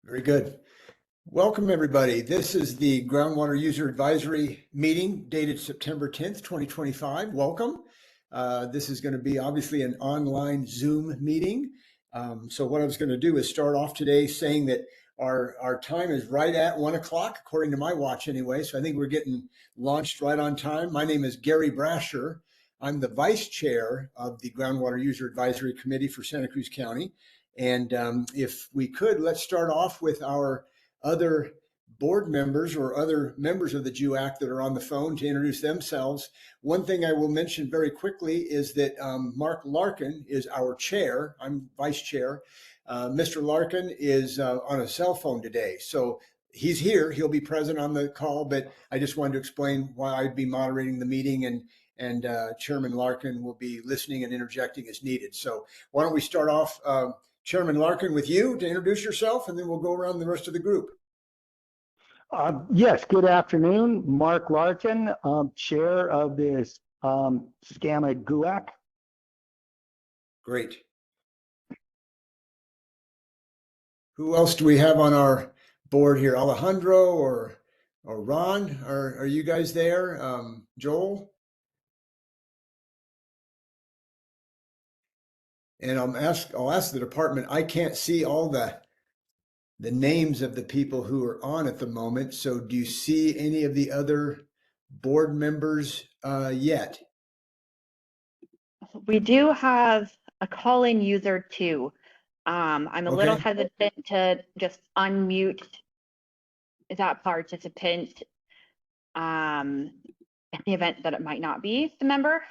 Very good. Welcome, everybody. This is the Groundwater User Advisory Meeting dated September 10th, 2025. Welcome. This is going to be obviously an online Zoom meeting. So what I was going to do is start off today saying that our time is right at 1 o'clock, according to my watch anyway. So I think we're getting launched right on time. My name is Gary Brasher. I'm the Vice Chair of the Groundwater User Advisory Committee for Santa Cruz County. And if we could, let's start off with our other board members or other members of the GUAC that are on the phone to introduce themselves. One thing I will mention very quickly is that Mark Larkin is our chair. I'm vice chair. Mr. Larkin is on a cell phone today. So he's here. He'll be present on the call, but I just wanted to explain why I'd be moderating the meeting, and Chairman Larkin will be listening and interjecting as needed. So why don't we start off, Chairman Larkin, with you to introduce yourself, and then we'll go around the rest of the group. Yes, good afternoon. Mark Larkin, chair of this SCAMA GUAC. Great. Who else do we have on our board here? Alejandro or Ron? Are you guys there? Joel? And I'll ask the department. I can't see all the names of the people who are on at the moment. So do you see any of the other board members yet? We do have a call-in user too. I'm a little hesitant to just unmute that participant in the event that it might not be the member.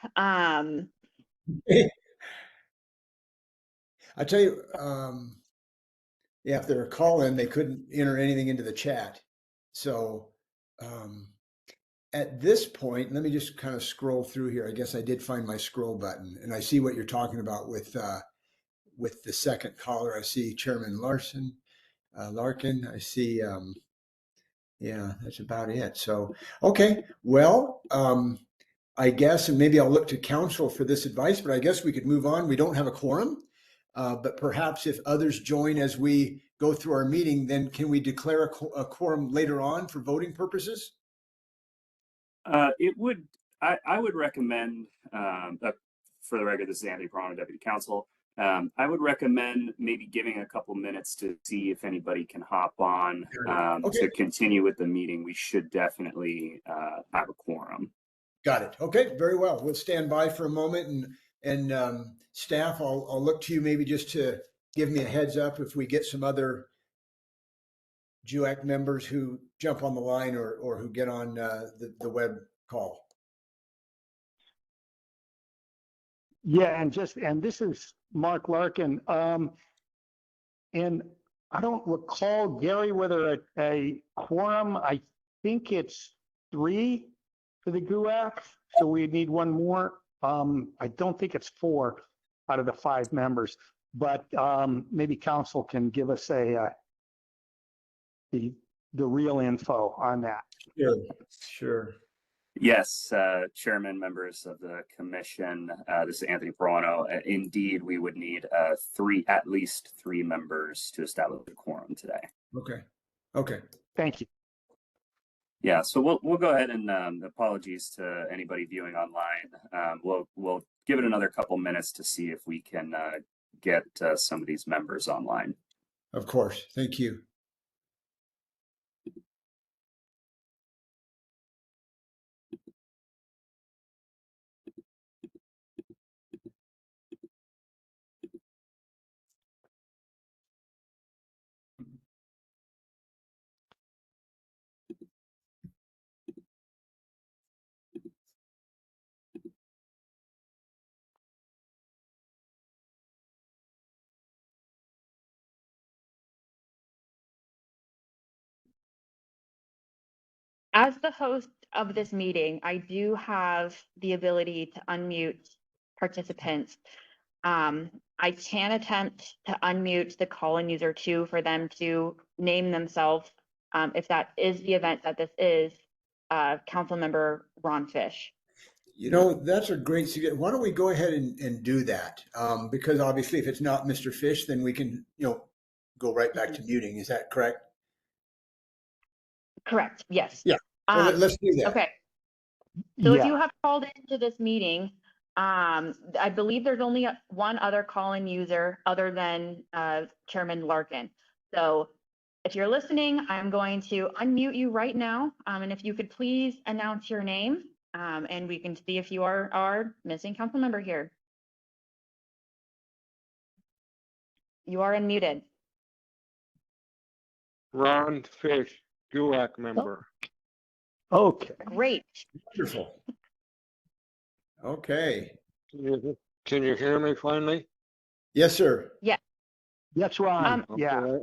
I tell you, yeah, if they're a call-in, they couldn't enter anything into the chat. So at this point, let me just kind of scroll through here. I guess I did find my scroll button, and I see what you're talking about with the second caller. I see Chairman Larkin. I see, yeah, that's about it. So, okay, well, I guess, and maybe I'll look to council for this advice, but I guess we could move on. We don't have a quorum. But perhaps if others join as we go through our meeting, then can we declare a quorum later on for voting purposes? I would recommend, for the record, this is Anthony Perano, Deputy Counsel. I would recommend maybe giving a couple minutes to see if anybody can hop on to continue with the meeting. We should definitely have a quorum. Got it. Okay, very well. We'll stand by for a moment, and staff, I'll look to you maybe just to give me a heads up if we get some other GUAC members who jump on the line or who get on the web call. Yeah, and this is Mark Larkin. And I don't recall, Gary, whether a quorum, I think it's 3 for the GUAC, so we need one more. I don't think it's 4 out of the 5 members, but maybe council can give us the real info on that. Sure. Yes, Chairman, members of the commission, this is Anthony Perano. Indeed, we would need at least 3 members to establish a quorum today. Okay. Thank you. Yeah, so we'll go ahead and apologies to anybody viewing online. We'll give it another couple minutes to see if we can get some of these members online. Of course. Thank you. As the host of this meeting, I do have the ability to unmute participants. I can attempt to unmute the call-in user too for them to name themselves if that is the event that this is Council Member Ron Fish. You know, that's a great suggestion. Why don't we go ahead and do that? Because obviously if it's not Mr. Fish, then we can, go right back to muting. Is that correct? Correct, yes. Yeah. Well, Um, let's do that. okay, so if Yeah, you have called into this meeting, I believe there's only one other call-in user other than Chairman Larkin. So if you're listening, I'm going to unmute you right now. And if you could please announce your name, and we can see if you are our missing council member here. You are unmuted. Ron Fish, GUAC member. okay. Great. Wonderful. Okay. Can you hear me finally? Yes, sir. Yes, Ron, Okay, yeah.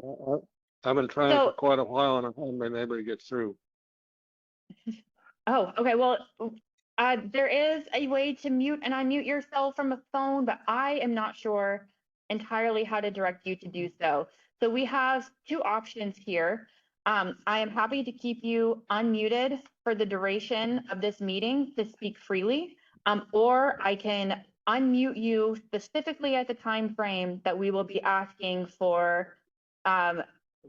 I've been trying So- for quite a while and I haven't been able to get through. Oh, okay. Well, there is a way to mute and unmute yourself from a phone, but I am not sure entirely how to direct you to do so. So we have two options here. I am happy to keep you unmuted for the duration of this meeting to speak freely, or I can unmute you specifically at the time frame that we will be asking for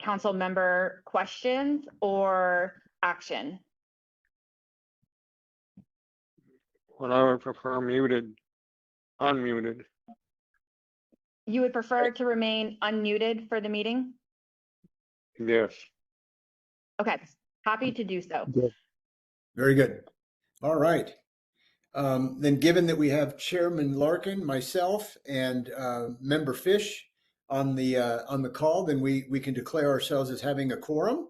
council member questions or action. What I would prefer unmuted. You would prefer to remain unmuted for the meeting? Yes. Okay, happy to do so. Very good. All right. Then given that we have Chairman Larkin, myself, and Member Fish on the call, then we can declare ourselves as having a quorum.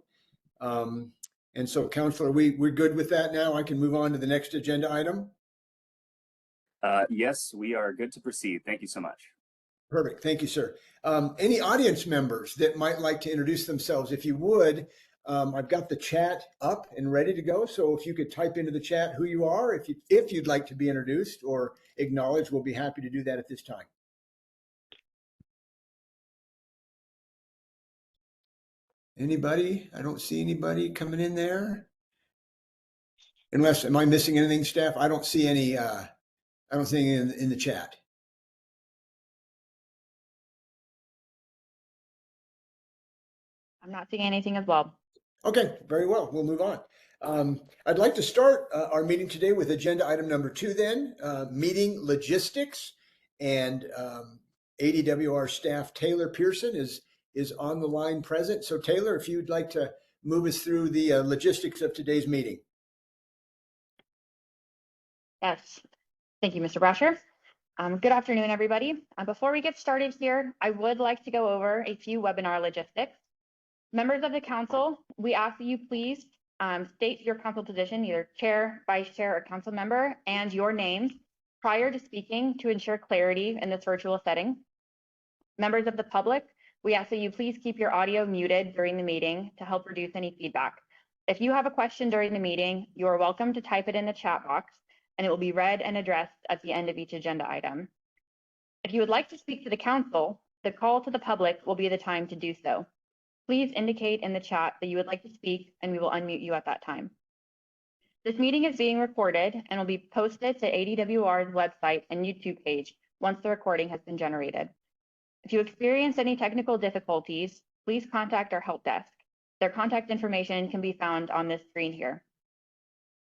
And so, Counselor, we're good with that now. I can move on to the next agenda item. Yes, we are good to proceed. Thank you so much. Perfect. Thank you, sir. Any audience members that might like to introduce themselves, if you would, I've got the chat up and ready to go. So if you could type into the chat who you are, if you'd like to be introduced or acknowledged, we'll be happy to do that at this time. Anybody? I don't see anybody coming in there. Unless, am I missing anything, staff? I don't see any. I don't see any in the chat. I'm not seeing anything as well. Okay, very well. We'll move on. I'd like to start our meeting today with agenda item number 2 then, meeting logistics. And ADWR staff Taylor Pearson is on the line present. So Taylor, if you'd like to move us through the logistics of today's meeting. Yes, thank you, Mr. Brasher. Good afternoon, everybody. Before we get started here, I would like to go over a few webinar logistics. Members of the council, we ask that you please state your council position, either chair, vice chair, or council member, and your names prior to speaking to ensure clarity in this virtual setting. Members of the public, we ask that you please keep your audio muted during the meeting to help reduce any feedback. If you have a question during the meeting, you are welcome to type it in the chat box, and it will be read and addressed at the end of each agenda item. If you would like to speak to the council, the call to the public will be the time to do so. Please indicate in the chat that you would like to speak, and we will unmute you at that time. This meeting is being recorded and will be posted to ADWR's website and YouTube page once the recording has been generated. If you experience any technical difficulties, please contact our help desk. Their contact information can be found on this screen here.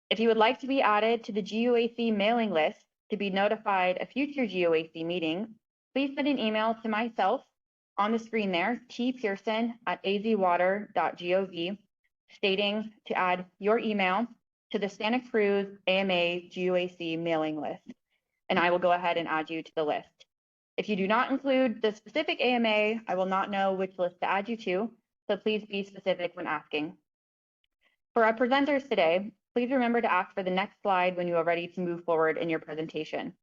If you would like to be added to the GUAC mailing list to be notified of future GUAC meetings, please send an email to myself on the screen there, tpearson@azwater.gov, stating to add your email to the Santa Cruz AMA GUAC mailing list, and I will go ahead and add you to the list. If you do not include the specific AMA, I will not know which list to add you to, so please be specific when asking. For our presenters today, please remember to ask for the next slide when you are ready to move forward in your presentation.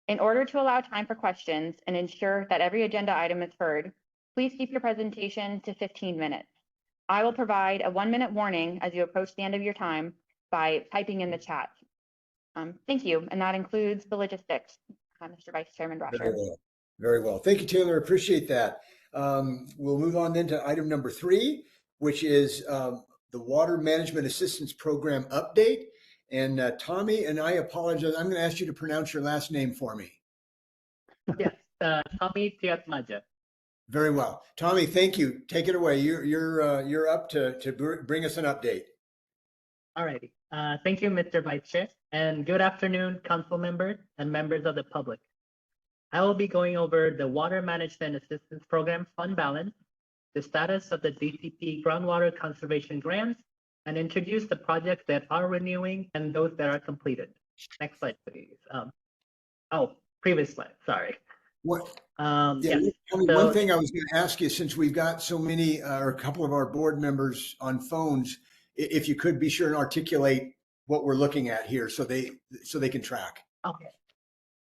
In order to allow time for questions and ensure that every agenda item is heard, please keep your presentation to 15 minutes. I will provide a 1-minute warning as you approach the end of your time by typing in the chat. Thank you, and that includes the logistics, Mr. Vice Chairman Brasher. Very well. Very well. Thank you, Taylor. Appreciate that. We'll move on then to item number 3, which is the Water Management Assistance Program update. And Tommy, and I apologize, I'm going to ask you to pronounce your last name for me. Yes, Tommy Tiatmaja. Very well. Tommy, thank you. Take it away. You're up to bring us an update. Alrighty. Thank you, Mr. Vice Chair, and good afternoon, council members and members of the public. I will be going over the Water Management Assistance Program fund balance, the status of the DCP groundwater conservation grants, and introduce the projects that are renewing and those that are completed. Next slide, please. Previous slide, sorry. What? Yeah. Tommy, So- one thing I was going to ask you, since we've got so many, or a couple of our board members on phones, if you could be sure and articulate what we're looking at here so they can track. Okay.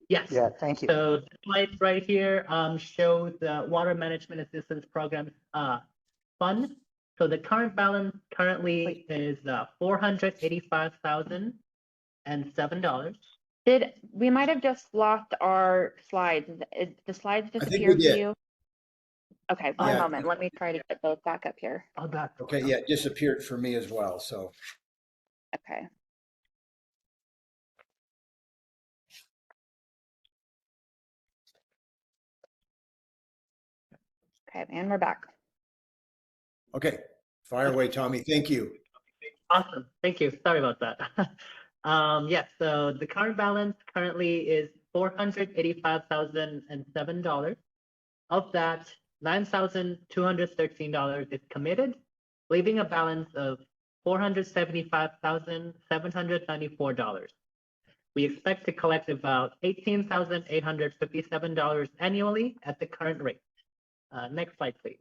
Yes. Yeah, thank you. So the slide right here shows the Water Management Assistance Program fund. So the current balance currently is $485,007. We might have just lost our slides. The slides think we disappeared did. for you? Okay, one Yeah. moment. Let me try to get those back up here. Oh, that's Okay, yeah, it disappeared for me as well. So Okay. Okay, and we're back. okay, fire away, Tommy. Thank you. awesome. Thank you. Sorry about that. Yes, so the current balance currently is $485,007. Of that, $9,213 is committed, leaving a balance of $475,794. We expect to collect about $18,857 annually at the current rate. Next slide, please.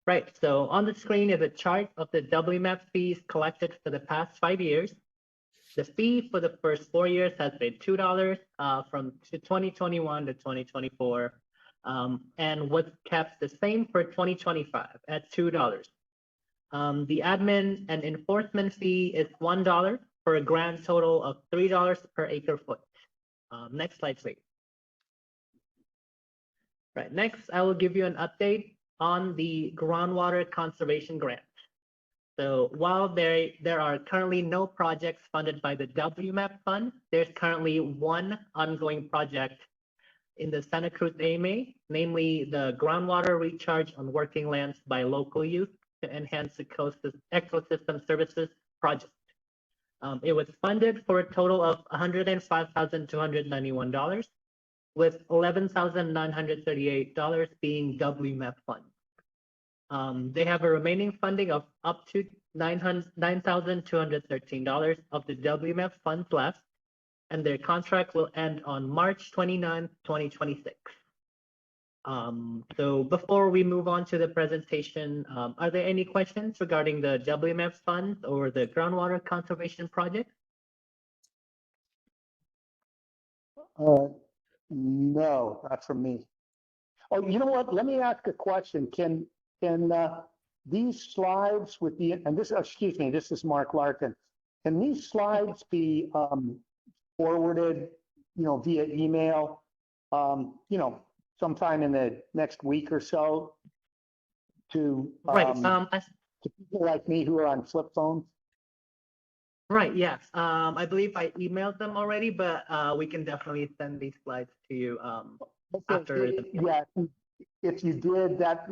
Right, so on the screen is a chart of the WMAP fees collected for the past 5 years. The fee for the first 4 years has been $2 from 2021 to 2024, and what's kept the same for 2025 at $2. The admin and enforcement fee is $1 for a grand total of $3 per acre foot. Next slide, please. Right, next, I will give you an update on the groundwater conservation grant. So while there are currently no projects funded by the WMAP fund, there's currently one ongoing project in the Santa Cruz AMA, namely the groundwater recharge on working lands by local youth to enhance the coast ecosystem services project. It was funded for a total of $105,291, with $11,938 being WMAP funds. They have a remaining funding of up to $9,213 of the WMAP funds left, and their contract will end on March 29, 2026. So before we move on to the presentation, are there any questions regarding the WMAP funds or the groundwater conservation project? No, not from me. Oh, you know what? Let me ask a question. Can these slides with the, and this, excuse me, this is Mark Larkin. Can these slides be forwarded, via email, sometime in the next week or so to Right. to people like me who are on flip phones? Right. Yes. I believe I emailed them already, but we can definitely send these slides to you after. Yeah, if you did that,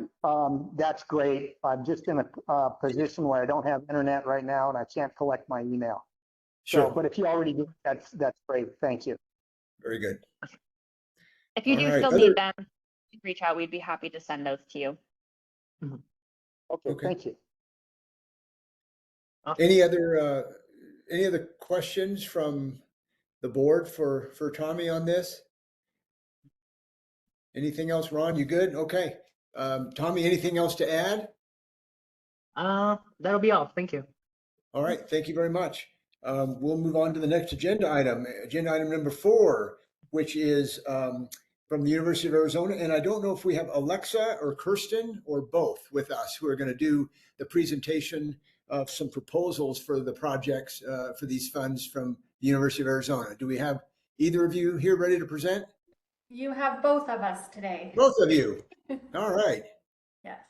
that's great. I'm just in a position where I don't have internet right now and I can't collect my email. Sure. So, but if you already did, that's great. Thank you. Very good. If you All do right, still other- need them, reach out. We'd be happy to send those to you. Okay, Okay. thank you. Any other questions from the board for Tommy on this? Anything else, Ron? You good? Okay. Tommy, anything else to add? That'll be all. Thank you. All right. Thank you very much. We'll move on to the next agenda item number 4, which is from the University of Arizona. And I don't know if we have Alexa or Kirsten or both with us who are going to do the presentation of some proposals for the projects for these funds from the University of Arizona. Do we have either of you here ready to present? You have both of us today. Both of you. All right. Yes.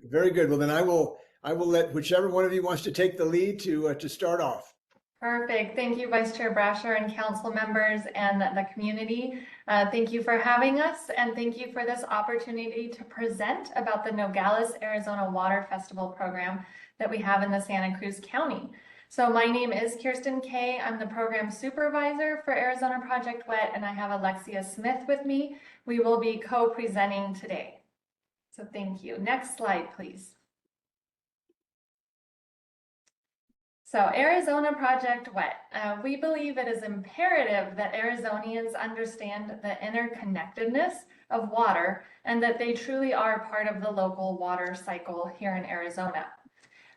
Very good. Well, then I will let whichever one of you wants to take the lead to start off. Perfect. Thank you, Vice Chair Brasher and council members and the community. Thank you for having us, and thank you for this opportunity to present about the Nogales, Arizona Water Festival program that we have in the Santa Cruz County. So my name is Kirsten Kay. I'm the program supervisor for Arizona Project WET, and I have Alexia Smith with me. We will be co-presenting today. So thank you. Next slide, please. So Arizona Project WET, we believe it is imperative that Arizonians understand the interconnectedness of water and that they truly are part of the local water cycle here in Arizona.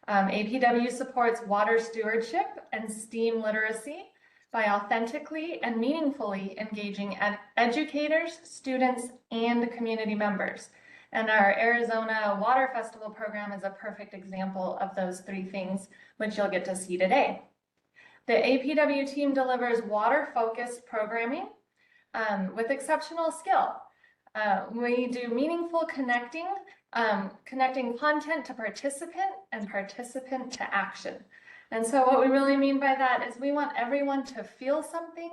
APW supports water stewardship and STEAM literacy by authentically and meaningfully engaging educators, students, and community members. And our Arizona Water Festival program is a perfect example of those three things, which you'll get to see today. The APW team delivers water-focused programming with exceptional skill. We do meaningful connecting content to participant and participant to action. And so what we really mean by that is we want everyone to feel something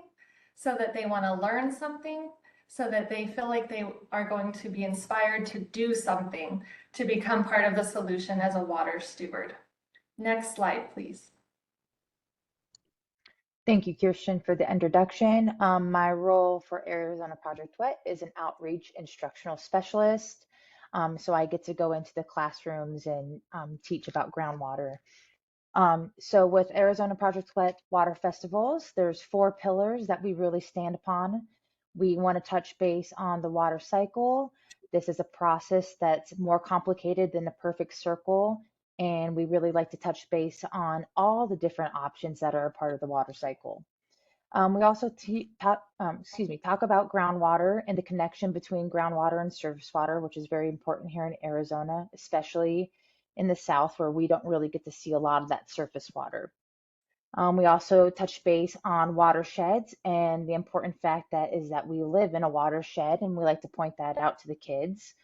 so that they want to learn something, so that they feel like they are going to be inspired to do something to become part of the solution as a water steward. Next slide, please. Thank you, Kirsten, for the introduction. My role for Arizona Project WET is an outreach instructional specialist. So I get to go into the classrooms and teach about groundwater. So with Arizona Project WET Water Festivals, there's 4 pillars that we really stand upon. We want to touch base on the water cycle. This is a process that's more complicated than the perfect circle. And we really like to touch base on all the different options that are a part of the water cycle. We also talk about groundwater and the connection between groundwater and surface water, which is very important here in Arizona, especially in the South where we don't really get to see a lot of that surface water. We also touch base on watersheds and the important fact that we live in a watershed, and we like to point that out to the kids.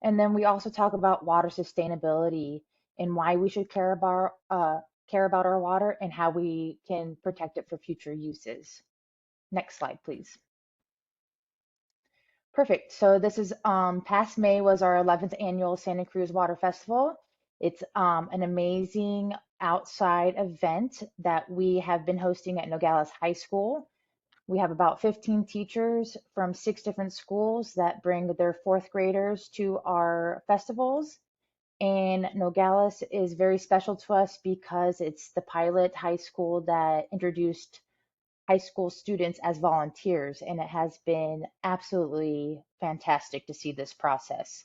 And then we also talk about water sustainability and why we should care about our water and how we can protect it for future uses. Next slide, please. Perfect. So this is past May was our 11th annual Santa Cruz Water Festival. It's an amazing outside event that we have been hosting at Nogales High School. We have about 15 teachers from 6 different schools that bring their 4th graders to our festivals. And Nogales is very special to us because it's the pilot high school that introduced high school students as volunteers, and it has been absolutely fantastic to see this process.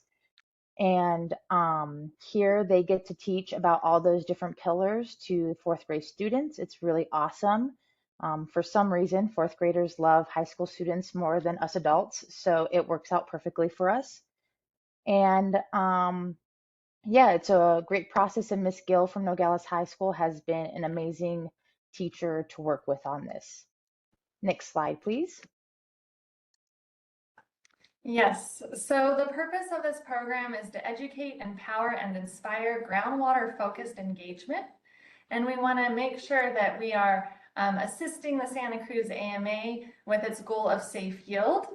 And here they get to teach about all those different pillars to 4th grade students. It's really awesome. For some reason, 4th graders love high school students more than us adults, so it works out perfectly for us. And yeah, it's a great process, and Miss Gill from Nogales High School has been an amazing teacher to work with on this. Next slide, please. Yes, so the purpose of this program is to educate, empower, and inspire groundwater-focused engagement. And we want to make sure that we are assisting the Santa Cruz AMA with its goal of safe yield.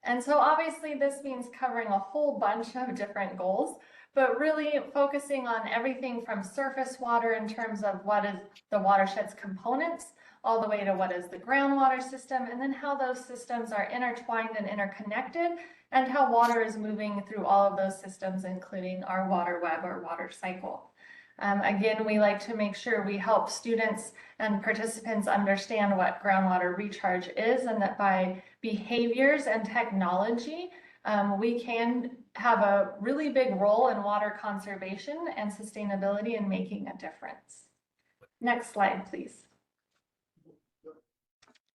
And so obviously this means covering a whole bunch of different goals, but really focusing on everything from surface water in terms of what is the watershed's components, all the way to what is the groundwater system, and then how those systems are intertwined and interconnected, and how water is moving through all of those systems, including our water web or water cycle. Again, we like to make sure we help students and participants understand what groundwater recharge is, and that by behaviors and technology, we can have a really big role in water conservation and sustainability and making a difference. Next slide, please.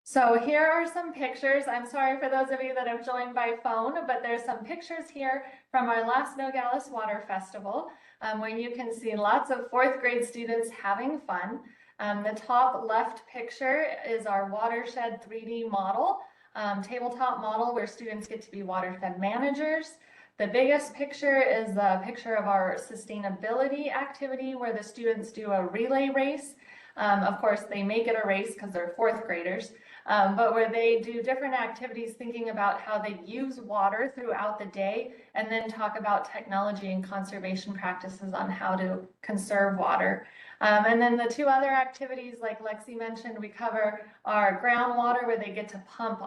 So here are some pictures. I'm sorry for those of you that have joined by phone, but there's some pictures here from our last Nogales Water Festival, where you can see lots of 4th grade students having fun. The top left picture is our watershed 3D model, tabletop model where students get to be watershed managers. The biggest picture is a picture of our sustainability activity where the students do a relay race Of course, they make it a race because they're fourth graders, but where they do different activities thinking about how they use water throughout the day, and then talk about technology and conservation practices on how to conserve water. And then the two other activities, like Lexi mentioned, we cover our groundwater, where they get to pump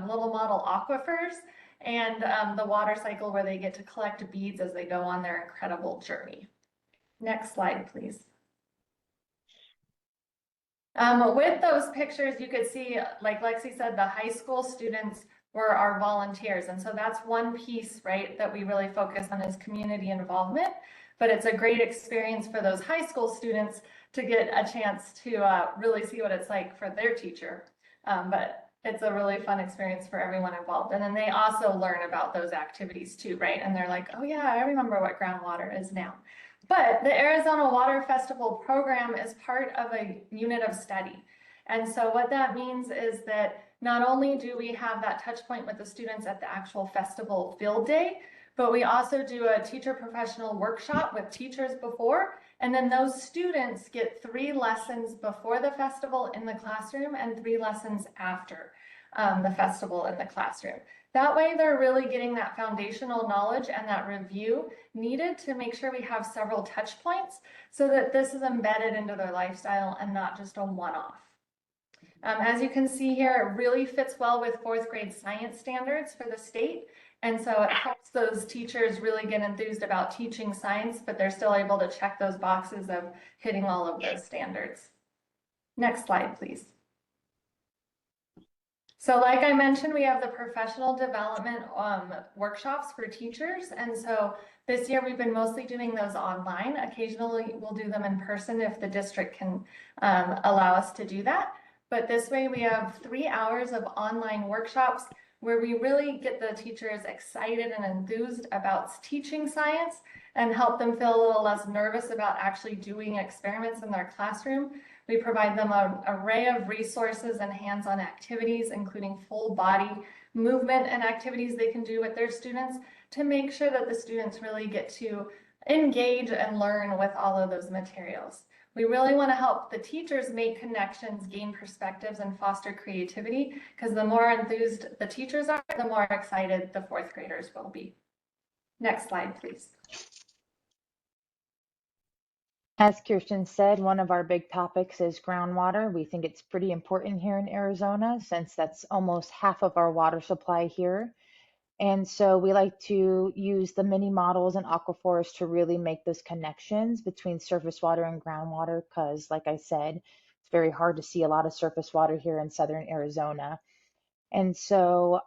little model aquifers, and the water cycle, where they get to collect beads as they go on their incredible journey. Next slide, please. With those pictures, you could see, like Lexi said, the high school students were our volunteers. And so that's one piece, right, that we really focus on is community involvement. But it's a great experience for those high school students to get a chance to really see what it's like for their teacher. But it's a really fun experience for everyone involved. And then they also learn about those activities too, right? And they're like, oh yeah, I remember what groundwater is now. But the Arizona Water Festival program is part of a unit of study. And so what that means is that not only do we have that touch point with the students at the actual festival field day, but we also do a teacher professional workshop with teachers before, and then those students get 3 lessons before the festival in the classroom and 3 lessons after the festival in the classroom. That way they're really getting that foundational knowledge and that review needed to make sure we have several touch points so that this is embedded into their lifestyle and not just a one-off. As you can see here, it really fits well with 4th grade science standards for the state. And so it helps those teachers really get enthused about teaching science, but they're still able to check those boxes of hitting all of those standards. Next slide, please. So like I mentioned, we have the professional development workshops for teachers. And so this year we've been mostly doing those online. Occasionally we'll do them in person if the district can allow us to do that. But this way we have 3 hours of online workshops where we really get the teachers excited and enthused about teaching science and help them feel a little less nervous about actually doing experiments in their classroom. We provide them an array of resources and hands-on activities, including full body movement and activities they can do with their students to make sure that the students really get to engage and learn with all of those materials. We really want to help the teachers make connections, gain perspectives, and foster creativity, because the more enthused the teachers are, the more excited the 4th graders will be. Next slide, please. As Kirsten said, one of our big topics is groundwater. We think it's pretty important here in Arizona since that's almost half of our water supply here. And so we like to use the mini models and aquifers to really make those connections between surface water and groundwater because, like I said, it's very hard to see a lot of surface water here in southern Arizona. And so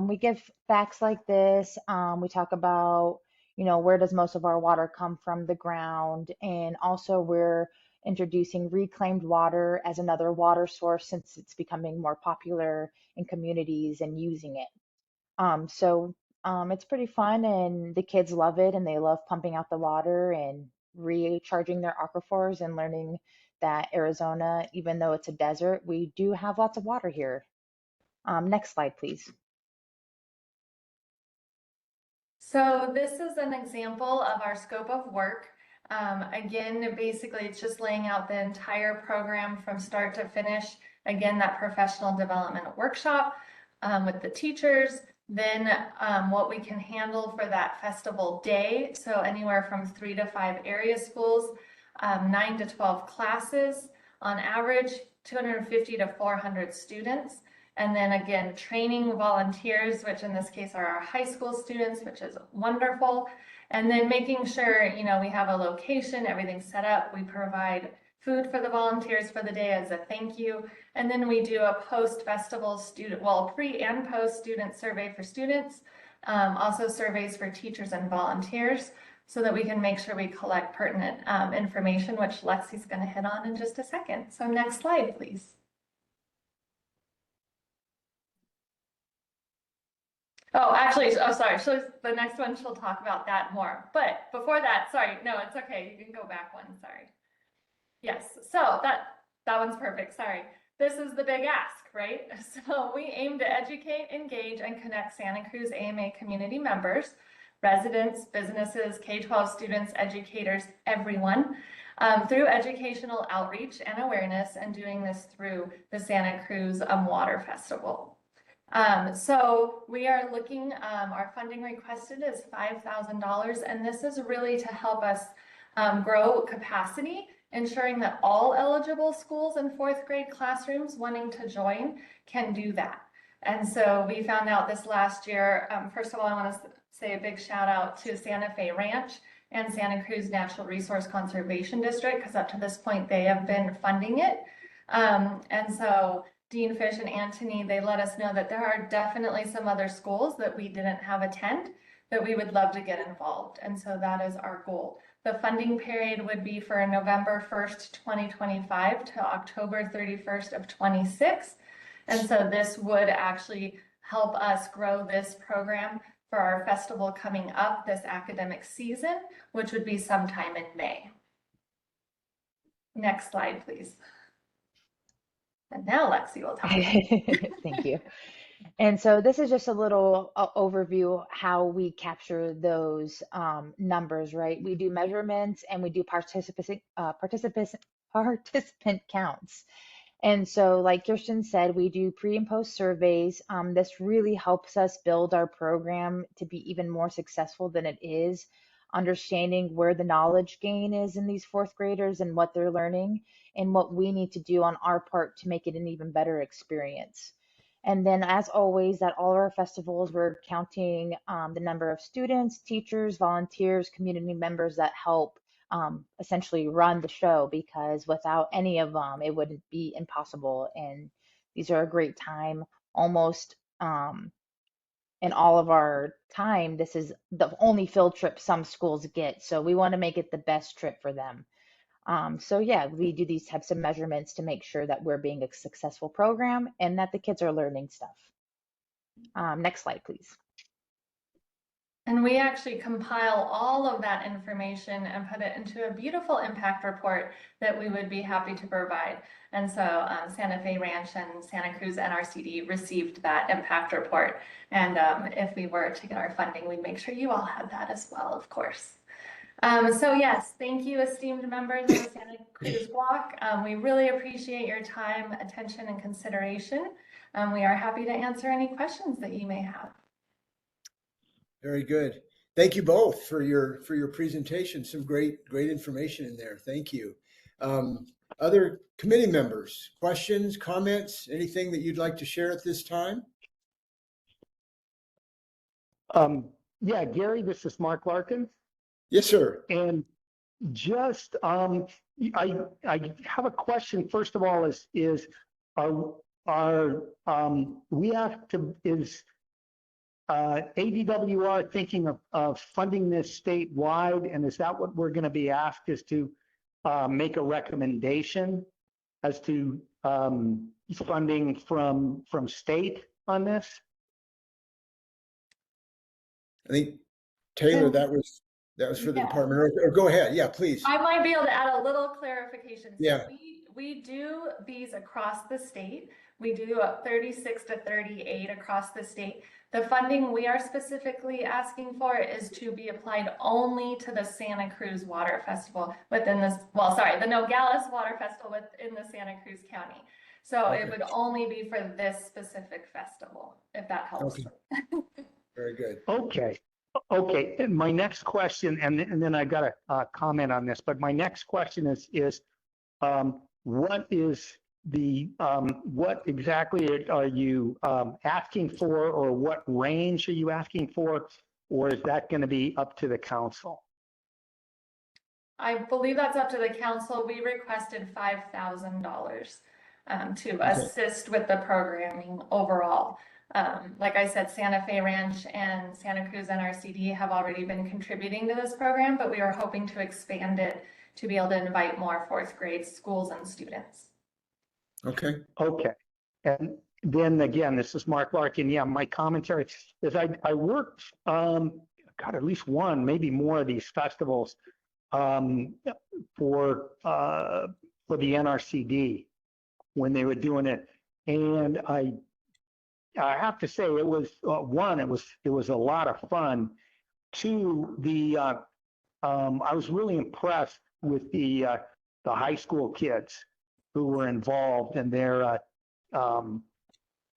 we give facts like this. We talk about, you know, where does most of our water come from? The ground. And also we're introducing reclaimed water as another water source since it's becoming more popular in communities and using it. So it's pretty fun and the kids love it and they love pumping out the water and recharging their aquifers and learning that Arizona, even though it's a desert, we do have lots of water here. Next slide, please. So this is an example of our scope of work. Again, basically it's just laying out the entire program from start to finish. Again, that professional development workshop with the teachers. Then what we can handle for that festival day. So anywhere from 3 to 5 area schools, 9 to 12 classes, on average 250 to 400 students. And then again, training volunteers, which in this case are our high school students, which is wonderful. And then making sure, you know, we have a location, everything's set up. We provide food for the volunteers for the day as a thank you. And then we do a post-festival student, well, pre and post student survey for students, also surveys for teachers and volunteers so that we can make sure we collect pertinent information, which Lexi's going to hit on in just a second. So next slide, please. Oh, actually, oh, sorry. The next one, she'll talk about that more. But before that, sorry, no, it's okay. You can go back one, sorry. Yes, so that one's perfect, sorry. This is the big ask, right? So we aim to educate, engage, and connect Santa Cruz AMA community members, residents, businesses, K-12 students, educators, everyone, through educational outreach and awareness, and doing this through the Santa Cruz Water Festival. So we are looking, our funding requested is $5,000, and this is really to help us grow capacity, ensuring that all eligible schools and fourth grade classrooms wanting to join can do that. And so we found out this last year, first of all, I want to say a big shout out to Santa Fe Ranch and Santa Cruz Natural Resource Conservation District, because up to this point they have been funding it. And so Dean Fish and Anthony, they let us know that there are definitely some other schools that we didn't have attend that we would love to get involved. And so that is our goal. The funding period would be for November 1st, 2025 to October 31st of 26. And so this would actually help us grow this program for our festival coming up this academic season, which would be sometime in May. Next slide, please. And now Lexi will talk. Thank you. And so this is just a little overview how we capture those numbers, right? We do measurements and we do participant counts. And so like Kirsten said, we do pre and post surveys. This really helps us build our program to be even more successful than it is, understanding where the knowledge gain is in these fourth graders and what they're learning and what we need to do on our part to make it an even better experience. And then as always, at all our festivals, we're counting the number of students, teachers, volunteers, community members that help essentially run the show, because without any of them, it wouldn't be impossible. And these are a great time. Almost in all of our time, this is the only field trip some schools get. So we want to make it the best trip for them. So yeah, we do these types of measurements to make sure that we're being a successful program and that the kids are learning stuff. Next slide, please. And we actually compile all of that information and put it into a beautiful impact report that we would be happy to provide. And so Santa Fe Ranch and Santa Cruz NRCD received that impact report. And if we were to get our funding, we'd make sure you all had that as well, of course. So yes, thank you, esteemed members of the Santa Cruz Block. We really appreciate your time, attention, and consideration. We are happy to answer any questions that you may have. Very good. Thank you both for your presentation. Some great information in there. Thank you. Other committee members, questions, comments, anything that you'd like to share at this time? Yeah, Gary, this is Mark Larkin. Yes, sir. And just I have a question. First of all, is ADWR thinking of funding this statewide, and is that what we're going to be asked, is to make a recommendation as to funding from state on this? I think Taylor, that was for the department. Or go ahead. Yeah, please. I might be able to add a little clarification. So yeah. We do these across the state. We do 36 to 38 across the state. The funding we are specifically asking for is to be applied only to the Santa Cruz Water Festival within this, the Nogales Water Festival within the Santa Cruz County. So okay. It would only be for this specific festival, if that helps. Okay. Very good. Okay. Okay. And my next question, and then I got a comment on this, but my next question is what is what exactly are you asking for, or what range are you asking for, or is that going to be up to the council? I believe that's up to the council. We requested $5,000 to assist with the programming overall. Like I said, Santa Fe Ranch and Santa Cruz NRCD have already been contributing to this program, but we are hoping to expand it to be able to invite more fourth grade schools and students. Okay. Okay. And then again, this is Mark Larkin. Yeah, my commentary is I worked, got at least one, maybe more of these festivals for the NRCD when they were doing it. And I have to say it was, one, it was a lot of fun. Two, I was really impressed the high school kids who were involved and their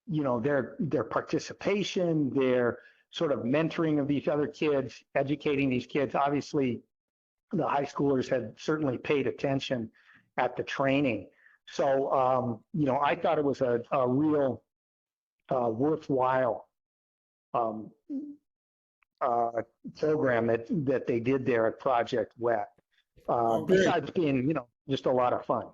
their participation, their sort of mentoring of these other kids, educating these kids. Obviously, the high schoolers had certainly paid attention at the training. So, I thought it was a real worthwhile program that they did there at Project Wet. Besides being, just a lot of fun.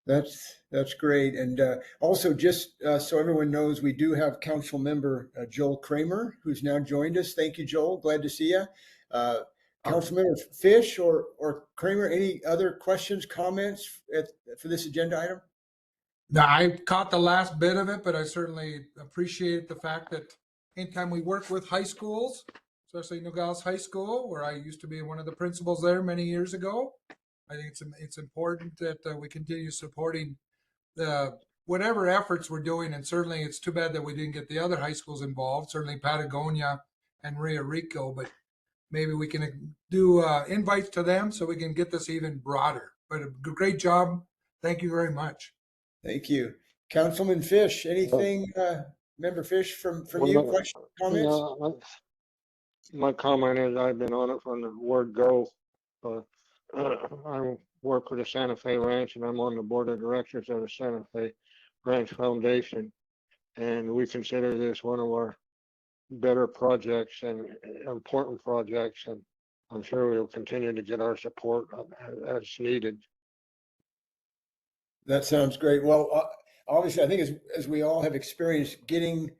That's great. And also, just so everyone knows, we do have Council Member Joel Kramer, who's now joined us. Thank you, Joel. Glad to see you. Councilmember Fish or Kramer, any other questions, comments for this agenda item? No, I caught the last bit of it, but I certainly appreciate the fact that anytime we work with high schools, especially Nogales High School, where I used to be one of the principals there many years ago, I think it's important that we continue supporting whatever efforts we're doing. And certainly it's too bad that we didn't get the other high schools involved, certainly Patagonia and Rio Rico, but maybe we can do invites to them so we can get this even broader. But a great job. Thank you very much. Thank you. Councilman Fish, anything, Member Fish, from you? Questions, comments? My comment is I've been on it from the word go. I work with the Santa Fe Ranch and I'm on the board of directors of the Santa Fe Ranch Foundation. And we consider this one of our better projects and important projects. And I'm sure we'll continue to get our support as needed. That sounds great. Well, obviously, I think as we all have experienced, getting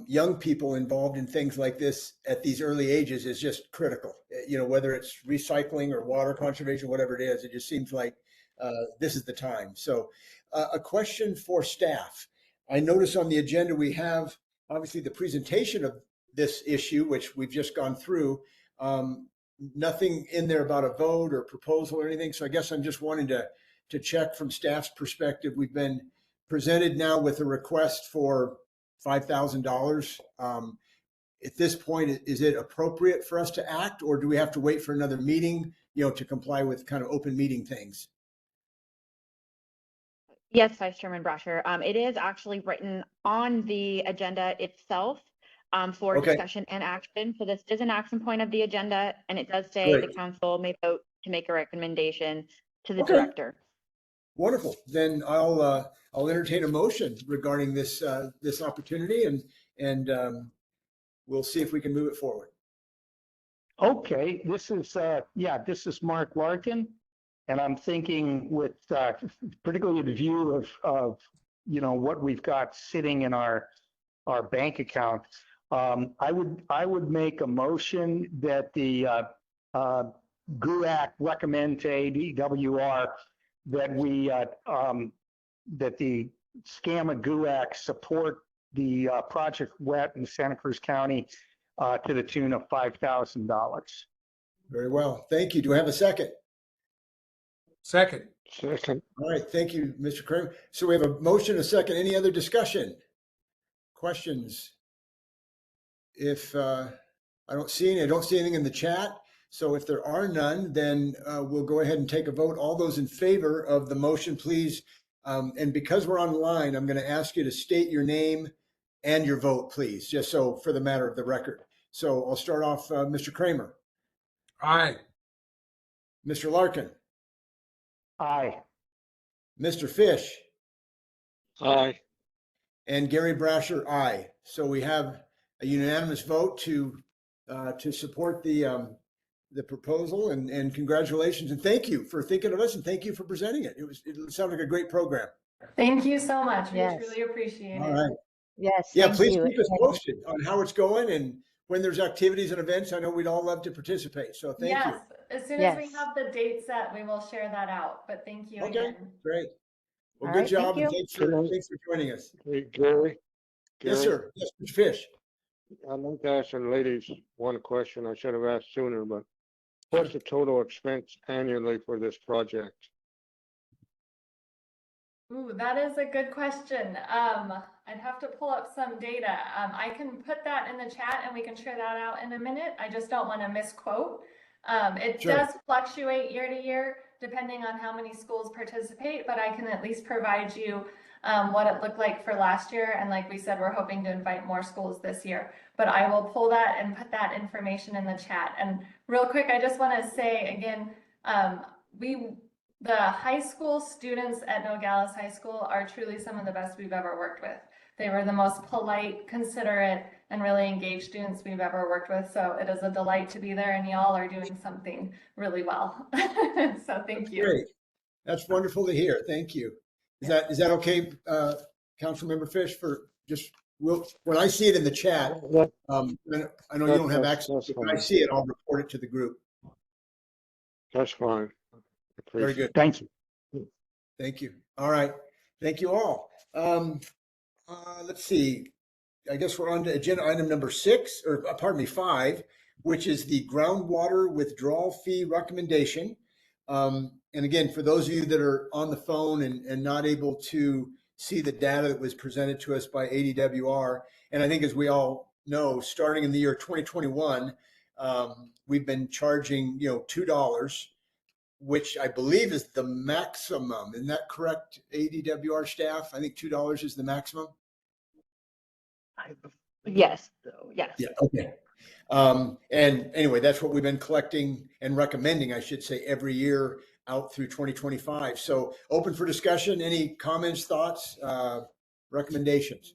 young people involved in things like this at these early ages is just critical. Whether it's recycling or water conservation, whatever it is, it just seems like this is the time. So a question for staff. I notice on the agenda we have obviously the presentation of this issue, which we've just gone through. Nothing in there about a vote or proposal or anything. So I guess I'm just wanting to check from staff's perspective. We've been presented now with a request for $5,000. At this point, is it appropriate for us to act, or do we have to wait for another meeting, to comply with kind of open meeting things? Yes, Vice Chairman Brasher. It is actually written on the agenda itself for discussion and action. So this is an action point of the agenda, and it does say the council may vote to make a recommendation to the director. Wonderful. Then I'll entertain a motion regarding this opportunity, and we'll see if we can move it forward. Okay, this is Mark Larkin, and I'm thinking with particularly the view of what we've got sitting in our bank account. I would make a motion that the GUAC recommend to ADWR that that the SCAMA GUAC support the Project Wet in Santa Cruz County to the tune of $5,000. Very well. Thank you. Do I have a second? Second. All right. Thank you, Mr. Kramer. So we have a motion, a second. Any other discussion? Questions? If I don't see anything in the chat. So if there are none, then we'll go ahead and take a vote. All those in favor of the motion, please. And because we're online, I'm going to ask you to state your name and your vote, please, just so for the matter of the record. So I'll start off, Mr. Kramer. Aye. Mr. Larkin. Aye. Mr. Fish. Aye. And Gary Brasher, aye. So we have a unanimous vote to support the proposal, and congratulations and thank you for thinking of us, and thank you for presenting it. It sounded like a great program. Thank you so much. Yes. We truly appreciate it. All right. Yes. Yeah, thank please you. keep us posted on how it's going and when there's activities and events. I know we'd all love to participate. So thank you. Yes, as soon as we Yes. have the date set, we will share that out. But thank you Okay, again. great. Well, All good right, job, thank and you. thanks for joining us. Hey, Gary. Yes, sir. Yes, Mr. Fish. I'd like to ask the ladies one question I should have asked sooner, but what's the total expense annually for this project? Ooh, that is a good question. I'd have to pull up some data. I can put that in the chat and we can share that out in a minute. I just don't want to misquote. It Sure. does fluctuate year to year, depending on how many schools participate, but I can at least provide you what it looked like for last year. And like we said, we're hoping to invite more schools this year. But I will pull that and put that information in the chat. And real quick, I just want to say again, the high school students at Nogales High School are truly some of the best we've ever worked with. They were the most polite, considerate, and really engaged students we've ever worked with. So it is a delight to be there, and y'all are doing something really well. So thank you. Great. That's wonderful to hear. Thank you. Is that okay, Councilmember Fish? When I see it in the chat, I know you don't have access. That's When I fine. see it, I'll report it to the group. That's fine. Very good. Thank you. Thank you. All right. Thank you all. Let's see. I guess we're on to agenda item number 6, or pardon me, 5, which is the groundwater withdrawal fee recommendation. And again, for those of you that are on the phone and not able to see the data that was presented to us by ADWR, and I think as we all know, starting in the year 2021, we've been charging, $2, which I believe is the maximum. Isn't that correct, ADWR staff? I think $2 is the maximum. Yes, yes. Yeah. Okay. And anyway, that's what we've been collecting and recommending, I should say, every year out through 2025. So open for discussion. Any comments, thoughts, recommendations?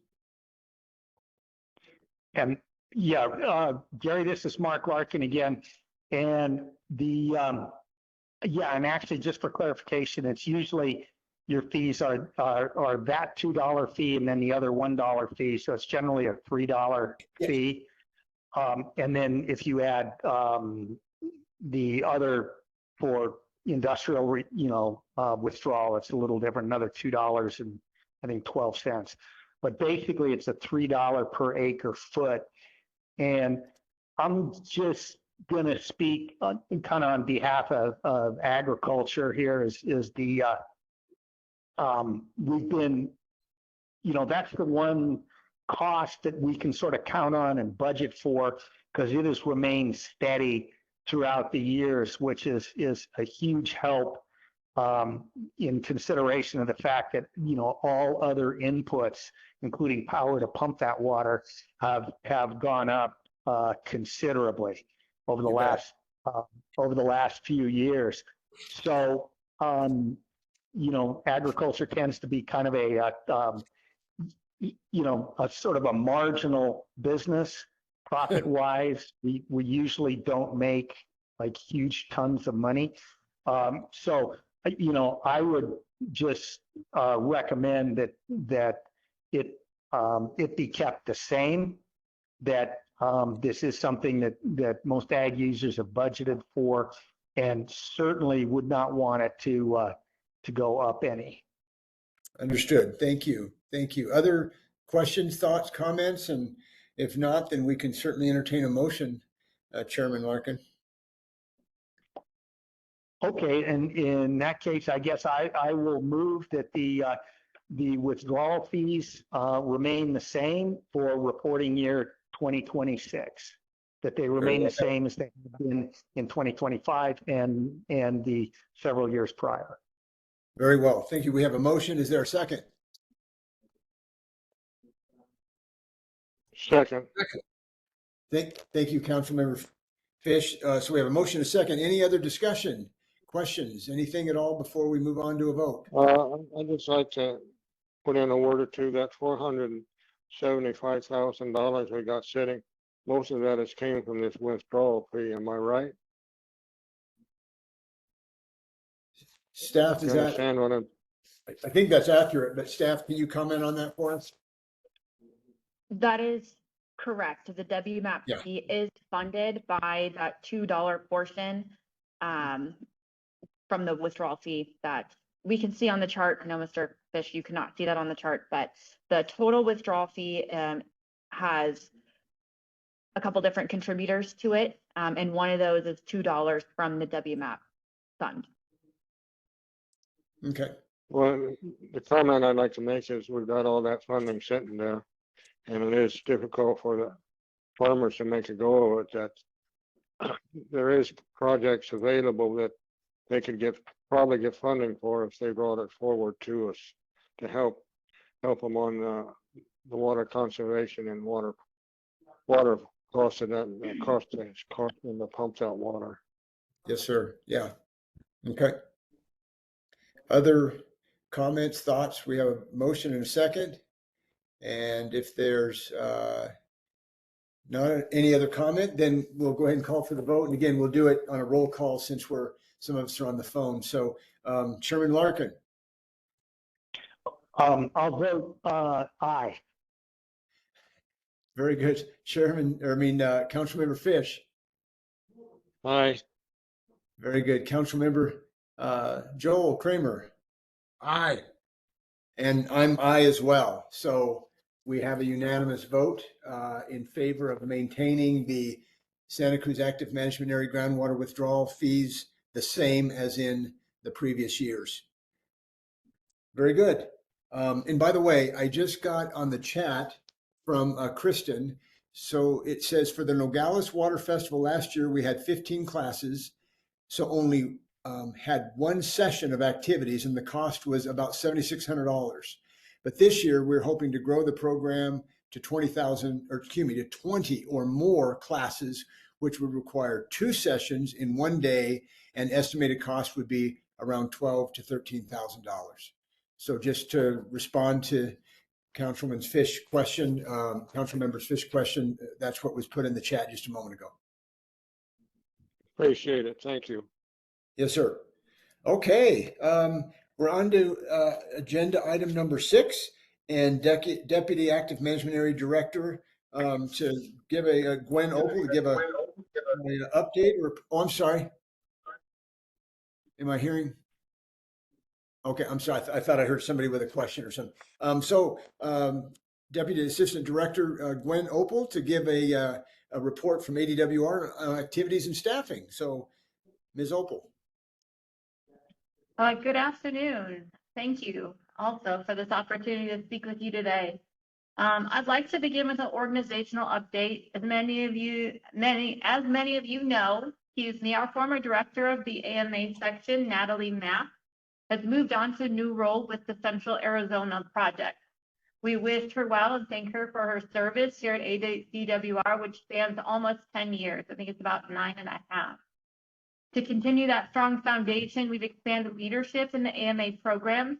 And Gary, this is Mark Larkin again. And and actually just for clarification, it's usually your fees are that $2 fee and then the other $1 fee. So it's generally a $3 fee. And then if you add the other for industrial, withdrawal, it's a little different, another $2 and I think 12 cents. But basically it's a $3 per acre foot. And I'm just going to speak kind of on behalf of agriculture here is we've been, that's the one cost that we can sort of count on and budget for because it has remained steady throughout the years, which is a huge help in consideration of the fact that, all other inputs, including power to pump that water, have gone up considerably over the last few years. So, agriculture tends to be kind of a sort of a marginal business profit wise. We usually don't make like huge tons of money. So, I would just recommend that it be kept the same, that this is something that most ag users have budgeted for and certainly would not want it to go up any. Understood. Thank you. Thank you. Other questions, thoughts, comments? And if not, then we can certainly entertain a motion, Chairman Larkin. Okay, and in that case, I guess I will move that the withdrawal fees remain the same for reporting year 2026, that they remain the same as they have been in 2025 and the several years prior. Very well. Thank you. We have a motion. Is there a second? Second. Thank you, Councilmember Fish. So we have a motion, a second. Any other discussion, questions, anything at all before we move on to a vote? I'd just like to put in a word or two. That $475,000 we got sitting, most of that has came from this withdrawal fee. Am I right? Staff, You is that? understand what I'm? I think that's accurate, but staff, can you comment on that for us? That is correct. The WMAP Yeah. fee is funded by that $2 portion from the withdrawal fee that we can see on the chart. I know, Mr. Fish, you cannot see that on the chart, but the total withdrawal fee has a couple different contributors to it. And one of those is $2 from the WMAP fund. Okay. Well, the comment I'd like to make is we've got all that funding sitting there, and it is difficult for the farmers to make a go of it. That there is projects available that they could probably get funding for if they brought it forward to us to help them on the water conservation and water cost and that cost and the pumped out water. Yes, sir. Yeah. Okay. Other comments, thoughts? We have a motion and a second. And if there's not any other comment, then we'll go ahead and call for the vote. And again, we'll do it on a roll call since some of us are on the phone. So Chairman Larkin. I'll vote aye. Very good. Councilmember Fish. Aye. Very good. Councilmember Joel Kramer. Aye. And I'm aye as well. So we have a unanimous vote in favor of maintaining the Santa Cruz Active Management Area groundwater withdrawal fees the same as in the previous years. Very good. And by the way, I just got on the chat from Kristen. So it says for the Nogales Water Festival last year, we had 15 classes. So only had one session of activities and the cost was about $7,600. But this year we're hoping to grow the program to 20 or more classes, which would require 2 sessions in one day, and estimated cost would be around $12,000 to $13,000. So just to respond to Councilmember Fish's question, that's what was put in the chat just a moment ago. Appreciate it. Thank you. Yes, sir. Okay, we're on to agenda item number 6, and Deputy Active Management Area Director to give Gwen Opal to give a update. I'm sorry. Am I hearing? Okay, I'm sorry. I thought I heard somebody with a question or something. Deputy Assistant Director Gwen Opal to give a report from ADWR on activities and staffing. So, Ms. Opal. Good afternoon. Thank you also for this opportunity to speak with you today. I'd like to begin with an organizational update. As many of you know, our former director of the AMA section, Natalie Mapp, has moved on to a new role with the Central Arizona Project. We wish her well and thank her for her service here at ADWR, which spans almost 10 years. I think it's about 9.5. To continue that strong foundation, we've expanded leadership in the AMA program,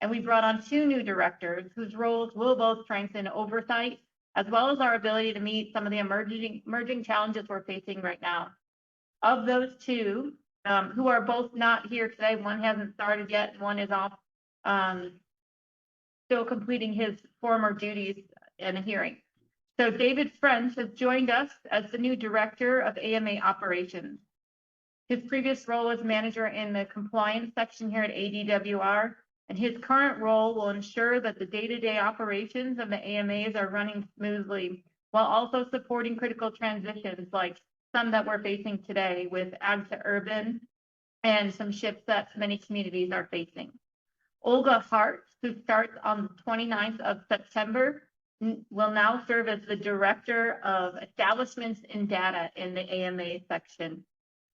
and we brought on 2 new directors whose roles will both strengthen oversight, as well as our ability to meet some of the emerging challenges we're facing right now. Of those 2, who are both not here today, one hasn't started yet, and one is off still completing his former duties in a hearing. So David French has joined us as the new director of AMA operations. His previous role was manager in the compliance section here at ADWR, and his current role will ensure that the day-to-day operations of the AMAs are running smoothly, while also supporting critical transitions like some that we're facing today with ag to urban and some shifts that many communities are facing. Olga Hart, who starts on the 29th of September, will now serve as the Director of Establishments and Data in the AMA section.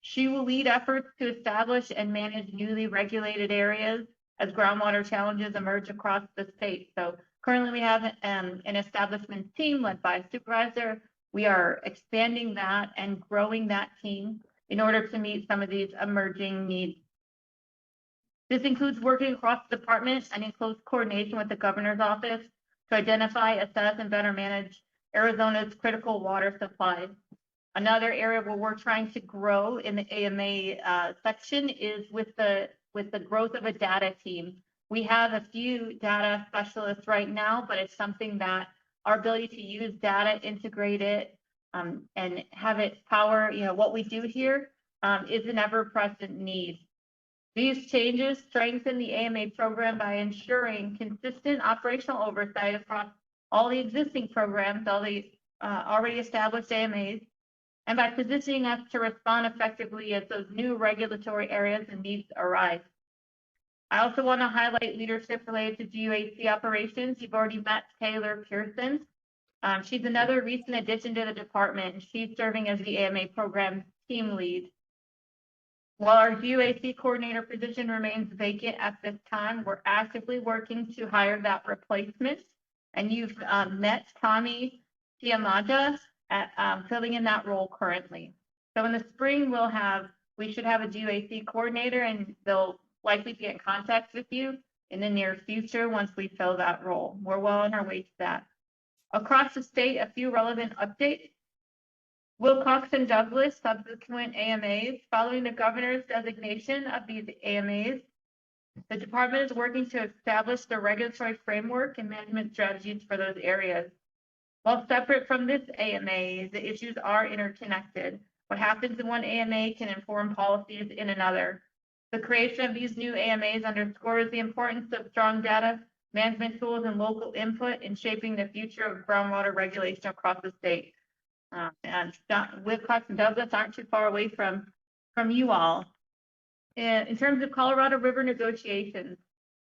She will lead efforts to establish and manage newly regulated areas as groundwater challenges emerge across the state. So currently we have an establishment team led by a supervisor. We are expanding that and growing that team in order to meet some of these emerging needs. This includes working across the department and in close coordination with the governor's office to identify, assess, and better manage Arizona's critical water supply. Another area where we're trying to grow in the AMA section is with the growth of a data team. We have a few data specialists right now, but it's something that our ability to use data, integrate it, and have it power, what we do here is an ever-present need. These changes strengthen the AMA program by ensuring consistent operational oversight across all the existing programs, all the already established AMAs, and by positioning us to respond effectively as those new regulatory areas and needs arise. I also want to highlight leadership related to GUAC operations. You've already met Taylor Pearson. She's another recent addition to the department, and she's serving as the AMA program team lead. While our UAC coordinator position remains vacant at this time, we're actively working to hire that replacement. And you've met Tommy Tiamada at filling in that role currently. So in the spring, we should have a UAC coordinator, and they'll likely be in contact with you in the near future once we fill that role. We're well on our way to that. Across the state, a few relevant updates. Wilcox and Douglas subsequent AMAs. Following the governor's designation of these AMAs, the department is working to establish the regulatory framework and management strategies for those areas. While separate from this AMA, the issues are interconnected. What happens in one AMA can inform policies in another. The creation of these new AMAs underscores the importance of strong data management tools and local input in shaping the future of groundwater regulation across the state. And Wilcox and Douglas aren't too far away from you all. In terms of Colorado River negotiations,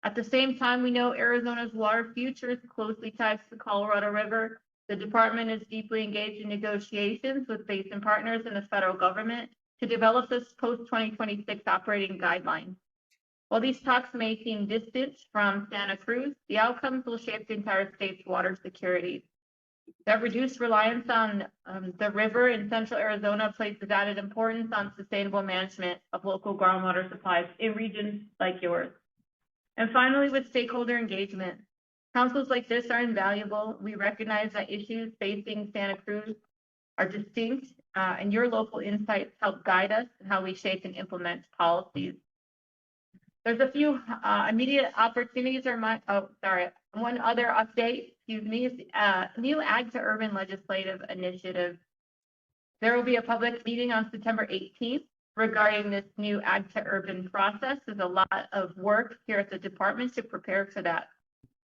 at the same time, we know Arizona's water future is closely tied to the Colorado River. The department is deeply engaged in negotiations with basin partners and the federal government to develop this post-2026 operating guideline. While these talks may seem distant from Santa Cruz, the outcomes will shape the entire state's water security. That reduced reliance on the river in central Arizona places added importance on sustainable management of local groundwater supplies in regions like yours. And finally, with stakeholder engagement, councils like this are invaluable. We recognize that issues facing Santa Cruz are distinct, and your local insights help guide us in how we shape and implement policies. There's a few immediate opportunities one other update, excuse me, is new Ag to Urban legislative initiative. There will be a public meeting on September 18th regarding this new Ag to Urban process. There's a lot of work here at the department to prepare for that.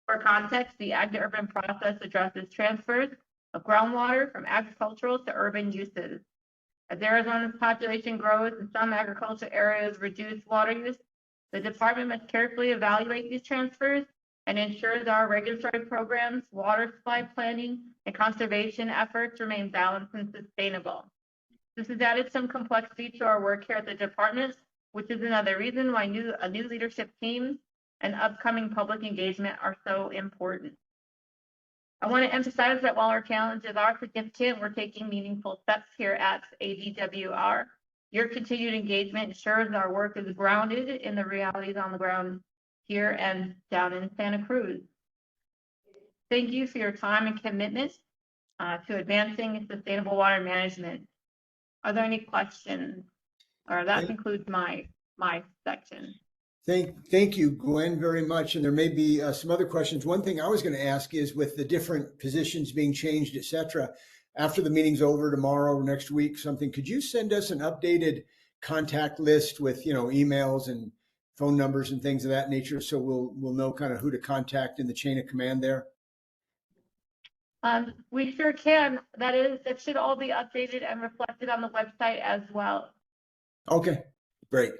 For context, the Ag to Urban process addresses transfers of groundwater from agricultural to urban uses. As Arizona's population grows and some agricultural areas reduce water use, the department must carefully evaluate these transfers and ensure that our regulatory programs, water supply planning, and conservation efforts remain balanced and sustainable. This has added some complexity to our work here at the department, which is another reason why a new leadership team and upcoming public engagement are so important. I want to emphasize that while our challenges are significant, we're taking meaningful steps here at ADWR. Your continued engagement ensures our work is grounded in the realities on the ground here and down in Santa Cruz. Thank you for your time and commitment to advancing sustainable water management. Are there any questions? Or that concludes my section. Thank you, Gwen, very much. And there may be some other questions. One thing I was going to ask is, with the different positions being changed, et cetera, after the meeting's over tomorrow or next week, could you send us an updated contact list with, emails and phone numbers and things of that nature, so we'll know kind of who to contact in the chain of command there? We sure can. That should all be updated and reflected on the website as well. Okay, great.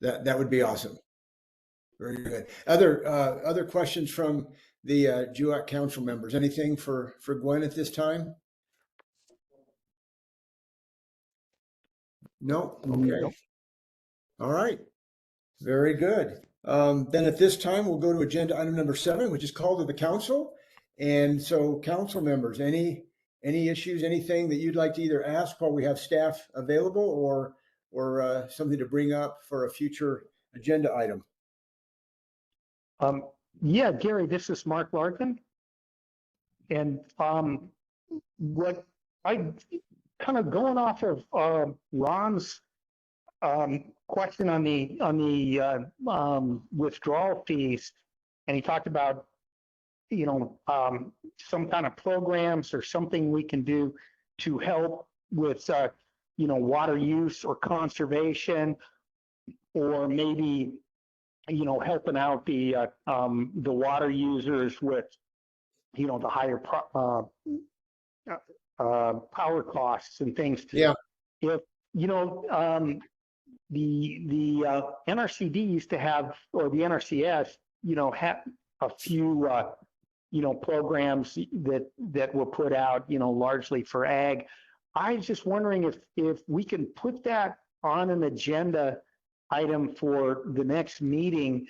That would be awesome. Very good. Other questions from the JUAC council members? Anything for Gwen at this time? No? Okay. Nope. All right. Very good. Then at this time, we'll go to agenda item number 7, which is called to the council. And so, council members, any issues, anything that you'd like to either ask while we have staff available, or something to bring up for a future agenda item? Yeah, Gary, this is Mark Larkin. And what I kind of going off of Ron's question on the withdrawal fees, and he talked about some kind of programs or something we can do to help with water use or conservation, or maybe helping out the water users with the higher power costs and things. Yeah. If the NRCD used to have, or the NRCS, had a few programs that were put out, largely for ag. I was just wondering if we can put that on an agenda item for the next meeting,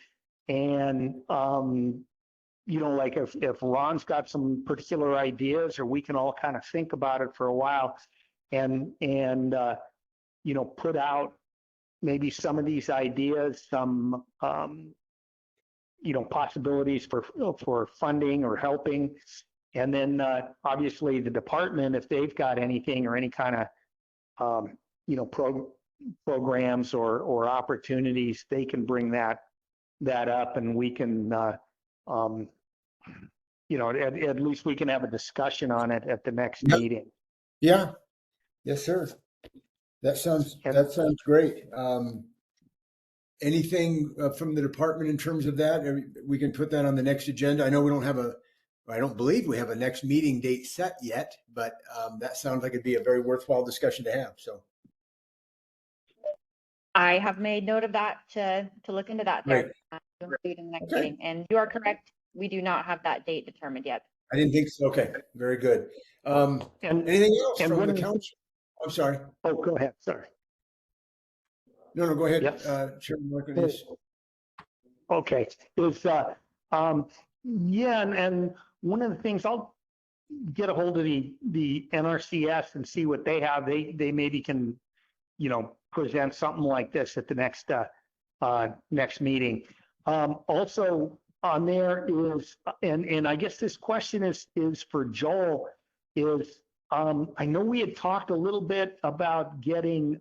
and like if Ron's got some particular ideas, or we can all kind of think about it for a while, and put out maybe some of these ideas, some possibilities for funding or helping. And then obviously the department, if they've got anything or any kind of programs or opportunities, they can bring that up, and we can at least we can have a discussion on it at the next Yep. meeting. Yeah. Yes, sir. That sounds great. Anything from the department in terms of that? We can put that on the next agenda. I know we don't have I don't believe we have a next meeting date set yet, but that sounds like it'd be a very worthwhile discussion to have. So I have made note of that to look into that there. Right. To include in the next Okay. meeting. And you are correct. We do not have that date determined yet. I didn't think so. Okay, very good. And Anything else and from the when- council? I'm sorry. Oh, go ahead. Sorry. No, go ahead, Yes. Chairman Martinez. Okay. And one of the things, I'll get a hold of the NRCS and see what they have. They maybe can, present something like this at the next meeting. Also on there is, and I guess this question is for Joel, is I know we had talked a little bit about getting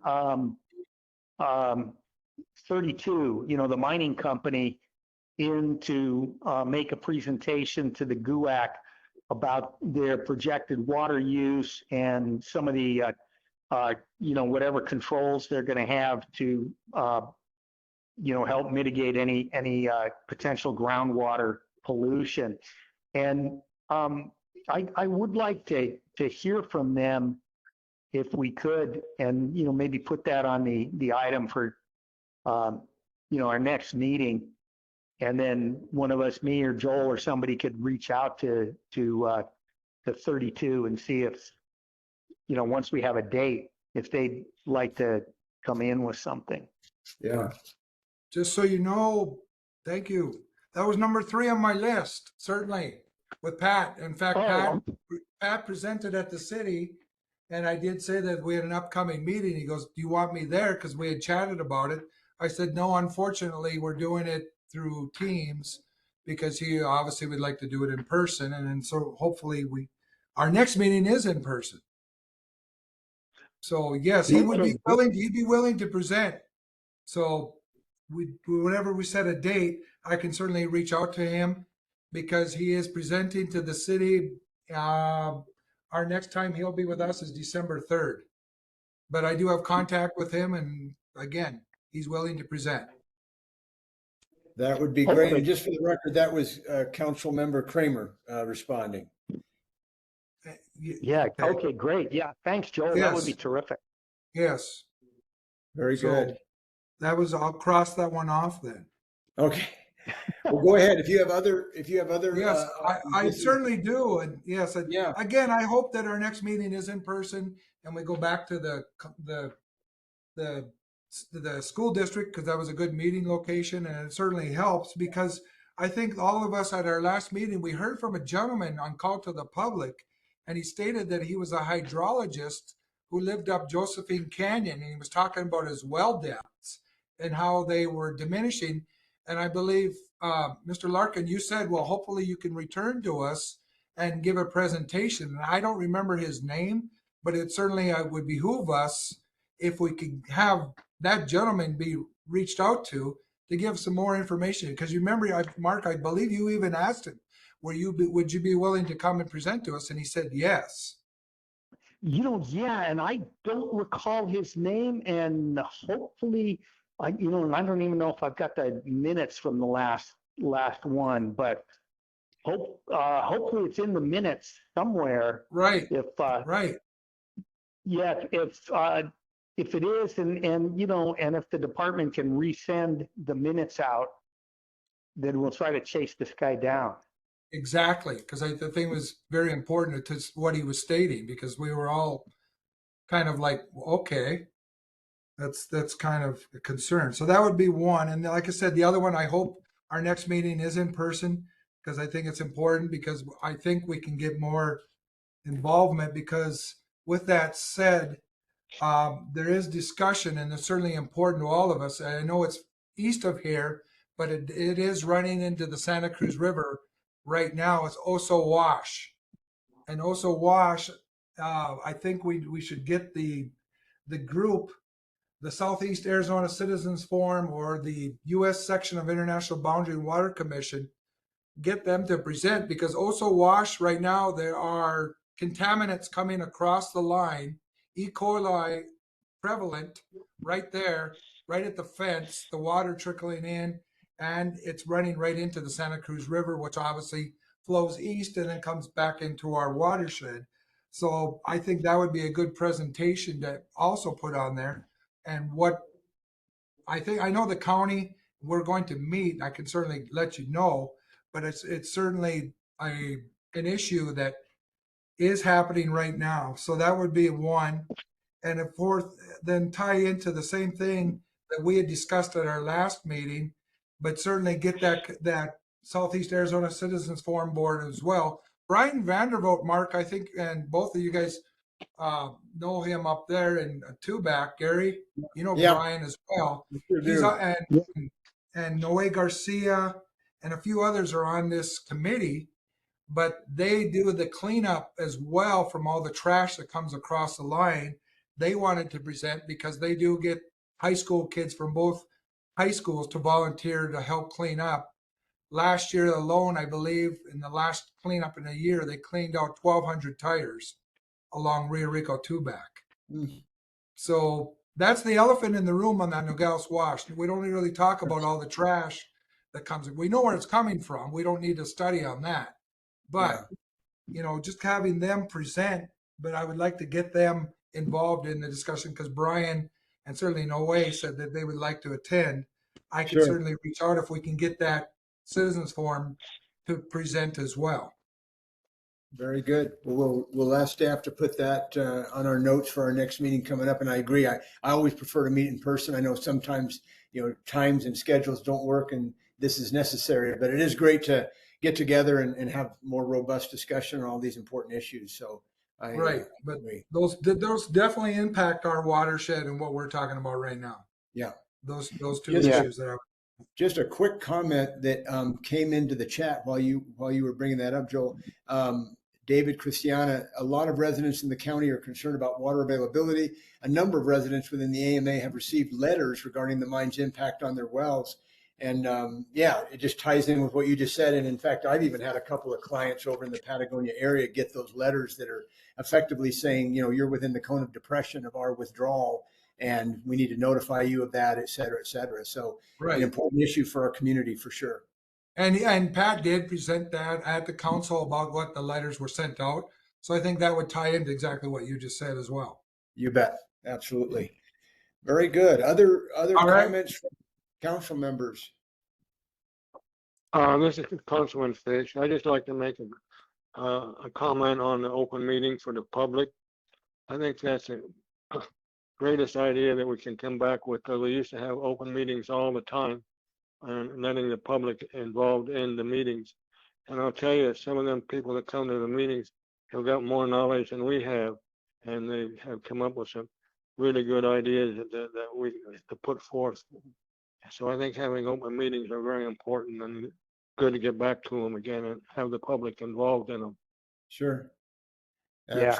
32, the mining company, in to make a presentation to the GUAC about their projected water use and some of the, whatever controls they're going to have to, help mitigate any potential groundwater pollution. And I would like to hear from them if we could, and maybe put that on the item for our next meeting. And then one of us, me or Joel or somebody, could reach out to 32 and see if, once we have a date, if they'd like to come in with something. Yeah. Just so you know, thank you. That was number 3 on my list, certainly, with Pat. In fact, Pat presented at the city, and I did say that we had an upcoming meeting. He goes, "Do you want me there?" Because we had chatted about it. I said, "No, unfortunately, we're doing it through Teams," because he obviously would like to do it in person. And then so hopefully our next meeting is in person. So yes, he'd be willing to present. So whenever we set a date, I can certainly reach out to him, because he is presenting to the city. Our next time he'll be with us is December 3rd. But I do have contact with him, and again, he's willing to present. That would be great. Okay. And just for the record, that was Council Member Kramer responding. Yeah. Okay, great. Yeah. Thanks, Joel. That would be terrific. Yes. Very So good. I'll cross that one off then. Okay. Well, go ahead. If you have other. Yes, I certainly do. And yes, Yeah. again, I hope that our next meeting is in person and we go back to the school district, because that was a good meeting location, and it certainly helps, because I think all of us at our last meeting, we heard from a gentleman on Call to the Public, and he stated that he was a hydrologist who lived up Josephine Canyon, and he was talking about his well depths and how they were diminishing. And I believe, Mr. Larkin, you said, well, hopefully you can return to us and give a presentation. And I don't remember his name, but it certainly would behoove us if we could have that gentleman be reached out to give some more information. Because you remember, Mark, I believe you even asked him, would you be willing to come and present to us? And he said yes. Yeah, and I don't recall his name, and hopefully, and I don't even know if I've got the minutes from the last one, but hopefully it's in the minutes somewhere. Right. Right. Yeah, if it is, and if the department can resend the minutes out, then we'll try to chase this guy down. Exactly, because the thing was very important to what he was stating, because we were all kind of like, okay, that's kind of a concern. So that would be one. And like I said, the other one, I hope our next meeting is in person, because I think it's important, because I think we can get more involvement. Because with that said, there is discussion, and it's certainly important to all of us. I know it's east of here, but it is running into the Santa Cruz River right now. It's Oso Wash, and Oso Wash. I think we should get the group, the Southeast Arizona Citizens Forum, or the U.S. section of International Boundary and Water Commission, get them to present, because Oso Wash right now, there are contaminants coming across the line, E. coli prevalent right there, right at the fence, the water trickling in, and it's running right into the Santa Cruz River, which obviously flows east and then comes back into our watershed. So I think that would be a good presentation to also put on there. And what I think, I know the county, we're going to meet, I can certainly let you know, but it's certainly an issue that is happening right now. So that would be one. And of course, then tie into the same thing that we had discussed at our last meeting, but certainly get that Southeast Arizona Citizens Forum board as well. Brian Vandervoort, Mark, I think, and both of you guys know him up there in Tubac. Gary, you know Yeah. Brian as well. Sure He's do. and Noe Garcia and a few others are on this committee, but they do the cleanup as well from all the trash that comes across the line. They wanted to present because they do get high school kids from both high schools to volunteer to help clean up. Last year alone, I believe, in the last cleanup in a year, they cleaned out 1,200 tires along Rio Rico Tubac. Mm. So that's the elephant in the room on that Nogales Wash. We don't really talk about all the trash that comes in. We know where it's coming from. We don't need to study on that. But, just having them present, but I would like to get them involved in the discussion, because Brian and certainly Noe said that they would like to attend. I could Sure. certainly reach out if we can get that citizens forum to present as well. Very good. Well, we'll ask staff to put that on our notes for our next meeting coming up. And I agree. I always prefer to meet in person. I know sometimes, times and schedules don't work and this is necessary, but it is great to get together and have more robust discussion on all these important issues. So Right. But agree. those definitely impact our watershed and what we're talking about right now. Yeah. Those two Yes, issues that are. Just a quick comment that came into the chat while you were bringing that up, Joel. David Christiana, a lot of residents in the county are concerned about water availability. A number of residents within the AMA have received letters regarding the mine's impact on their wells. And it just ties in with what you just said. And in fact, I've even had a couple of clients over in the Patagonia area get those letters that are effectively saying, you're within the cone of depression of our withdrawal, and we need to notify you of that, et cetera, et cetera. So an important issue for our community for sure. And Pat did present that at the council about what the letters were sent out. So I think that would tie into exactly what you just said as well. You bet. Absolutely. Very good. Other comments from council members? This is Councilman Fish. I just like to make a comment on the open meeting for the public. I think that's the greatest idea that we can come back with, because we used to have open meetings all the time and letting the public involved in the meetings. And I'll tell you, some of them people that come to the meetings have got more knowledge than we have, and they have come up with some really good ideas that we to put forth. So I think having open meetings are very important, and good to get back to them again and have the public involved in them. Sure. Yeah.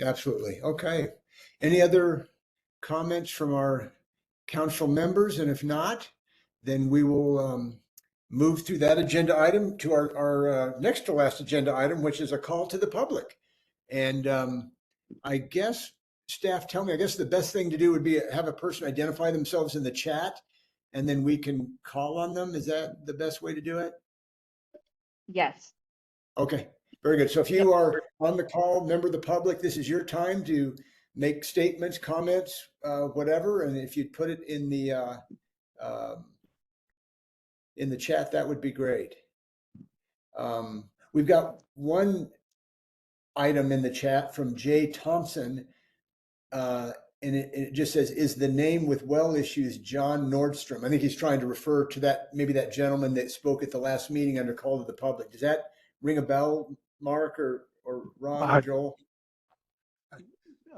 Absolutely. Okay. Any other comments from our council members? And if not, then we will move through that agenda item to our next to last agenda item, which is a call to the public. And I guess staff tell me, I guess the best thing to do would be have a person identify themselves in the chat, and then we can call on them. Is that the best way to do it? Yes. Okay, very good. So if you are on the call, member of the public, this is your time to make statements, comments, whatever. And if you'd put it in the chat, that would be great. We've got one item in the chat from Jay Thompson. And it just says, is the name with well issues John Nordstrom? I think he's trying to refer to that, maybe that gentleman that spoke at the last meeting under call to the public. Does that ring a bell, Mark or Ron or Joel?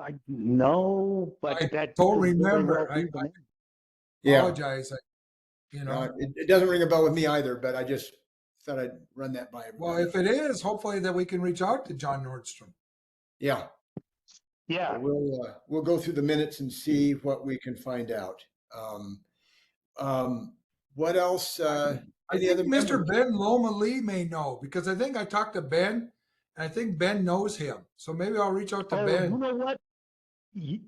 I know, I but that. don't could very remember. well be the name. Yeah, Apologize. You know, it doesn't ring a bell with me either, but I just thought I'd run that by well, everybody. if it is, hopefully that we can reach out to John Nordstrom. Yeah, Yeah. we'll go through the minutes and see what we can find out. What else? I Any think other Mr. members? Ben Loma Lee may know, because I think I talked to Ben, and I think Ben knows him. So maybe I'll reach out to Oh, Ben. you know what?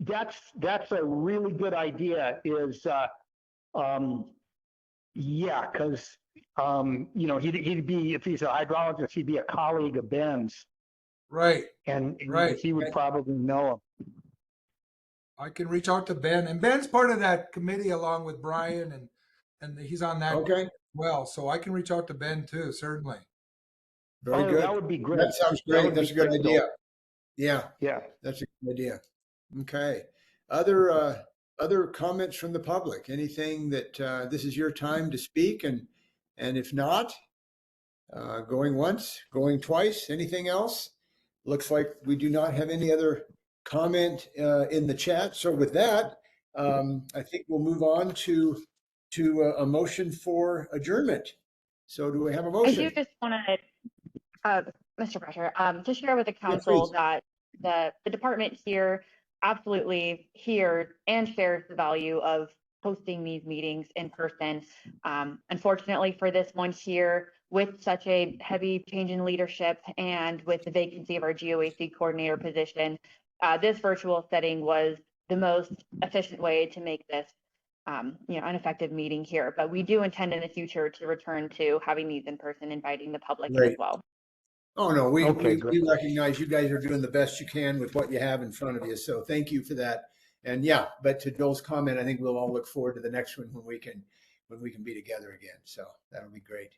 That's a really good idea is, yeah, because, you know, he'd be, if he's a hydrologist, he'd be a colleague of Ben's Right. and Right. he would probably know him. I can reach out to Ben, and Ben's part of that committee along with Brian, and he's on that Okay, as well. So I can reach out to Ben too, certainly. very Oh, good. that would be great. That sounds That great. would That's be a good great, idea. Joel. Yeah, Yeah. that's a good idea. Okay. Other comments from the public? Anything that this is your time to speak, and if not, going once, going twice. Anything else? Looks like we do not have any other comment in the chat. So with that, I think we'll move on to a motion for adjournment. So do we have a I motion? do just want to, Mr. Pressure, to share with the please. council that the department here absolutely hears and shares the value of hosting these meetings in person. Unfortunately for this one here, with such a heavy change in leadership and with the vacancy of our GOAC coordinator position, this virtual setting was the most efficient way to make this you know, an effective meeting here. But we do intend in the future to return to having these in person, inviting the public in as Great. well. Oh, no, Okay, we great. recognize you guys are doing the best you can with what you have in front of you. So thank you for that. And yeah, but to Joel's comment, I think we'll all look forward to the next one when we can be together again. So that'll be great.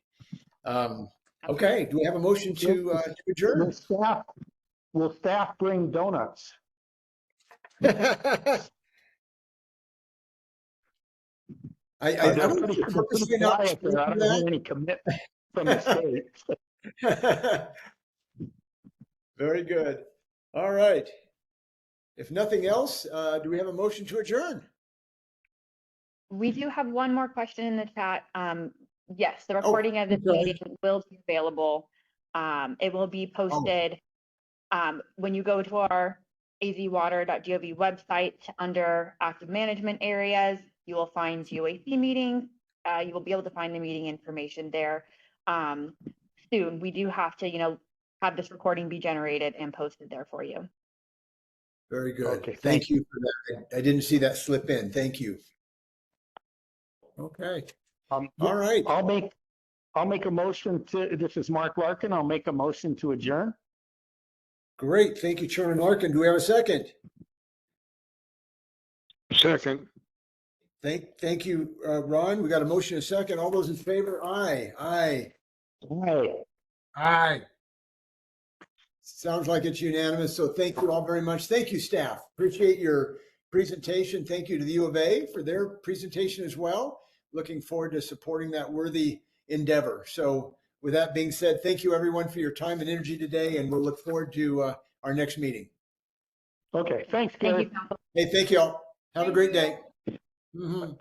Okay, do we have a motion to adjourn? Will staff bring donuts? I They're don't pretty purposely not quiet there. I don't hear any commitment from the state. Very good. All right. If nothing else, do we have a motion to adjourn? We do have one more question in the chat. Yes, the Oh, recording of this okay. meeting will be available. It will be posted when you go to our azwater.gov website under active management areas. You will find GOAC meetings. You will be able to find the meeting information there. Soon, we do have to, you know, have this recording be generated and posted there for you. Very good. Okay, Thank you for that. I didn't see that slip in. Thank you. Okay. All right. I'll make a motion to, this is Mark Larkin. I'll make a motion to adjourn. Great. Thank you, Chairman Larkin. Do we have a second? Second. Thank you, Ron. We got a motion, a second. All those in favor? Aye. Aye. Aye. Aye. Sounds like it's unanimous. So thank you all very much. Thank you, staff. Appreciate your presentation. Thank you to the U of A for their presentation as well. Looking forward to supporting that worthy endeavor. So with that being said, thank you everyone for your time and energy today, and we'll look forward to our next meeting. Okay, thanks, Thank Gary. you, council. Hey, thank you all. Have a great day. Mhm.